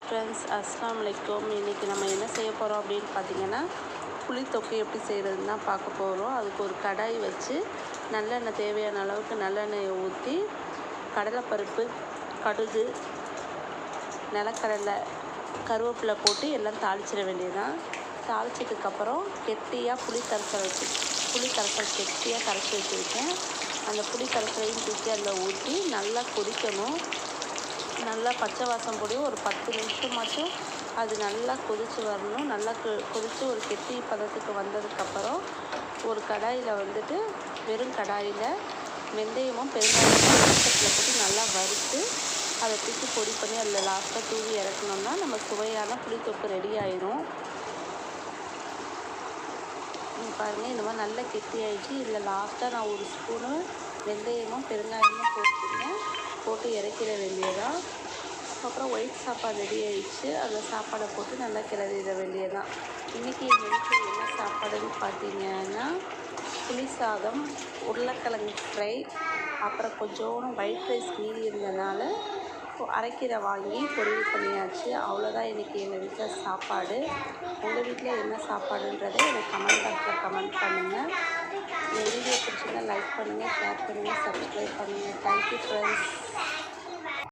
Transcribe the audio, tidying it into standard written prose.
Friends, அஸ்ஸலாமு அலைக்கும். இன்றைக்கி நம்ம என்ன செய்ய போகிறோம் அப்படின்னு பார்த்தீங்கன்னா, புளி தொக்கு எப்படி செய்கிறதுன்னு தான் பார்க்க போகிறோம். அதுக்கு ஒரு கடாய் வச்சு நல்லெண்ணெய், தேவையான அளவுக்கு நல்லெண்ணெயை ஊற்றி கடலைப்பருப்பு, கடுகு, நிலக்கடலை, கருவேப்பிலை போட்டு எல்லாம் தாளிச்சிட வேண்டியதுதான். தாளிச்சதுக்கப்புறம் கெட்டியாக புளி கரைசல் கெட்டியாக கரைச்சி வச்சுருக்கேன். அந்த புளி கரைசலையும் தூக்கி அதில் ஊற்றி நல்லா கொதிக்கணும். நல்லா பச்சை வாசம் போய் ஒரு 10 நிமிஷமாச்சும் அது நல்லா கொதித்து வரணும். நல்லா கொதித்து ஒரு கெட்டி பதத்துக்கு வந்ததுக்கப்புறம் ஒரு கடாயில் வெறும் கடாயில் வெந்தயமும் பெருங்காயமும் வெள்ளத்தில் போட்டு நல்லா வறுத்து அதை தூக்கி பொடி பண்ணி அதில் லாஸ்ட்டாக தூவி இறக்கணும்னா நம்ம சுவையான புளித்தொக்கு ரெடி ஆயிரும். பாருங்கள், இந்த மாதிரி நல்லா கெட்டி ஆகிடுச்சு. இதில் லாஸ்ட்டாக நான் ஒரு ஸ்பூனு வெந்தயமும் பெருங்காயமும் போட்டு இறக்கிட வேண்டியதான். அப்புறம் ஒயிட் சாப்பாடு ரெடி ஆகிடுச்சு. அந்த சாப்பாடை போட்டு நல்லா கிளறிட வேண்டியதான். இன்றைக்கி எங்கள் வீட்டில் என்ன சாப்பாடுன்னு பார்த்தீங்கன்னா, புளி சாதம், உருளைக்கிழங்கு ஃப்ரை, அப்புறம் கொஞ்சோண்டு ஒயிட் ரைஸ் மீதி இருந்ததுனால அரைக்கீரை வாங்கி பொரியல் பண்ணியாச்சு. அவ்வளோதான் இன்றைக்கி எங்கள் வீட்டில் சாப்பாடு. உங்கள் வீட்டில் என்ன சாப்பாடுன்றதை எனக்கு கமெண்ட் பாக்ஸில் கமெண்ட் பண்ணுங்கள். இந்த வீடியோ பிடிச்சிருந்தா லைக் பண்ணுங்கள், ஷேர் பண்ணுங்கள், சப்ஸ்கிரைப் பண்ணுங்கள். Thank you friends.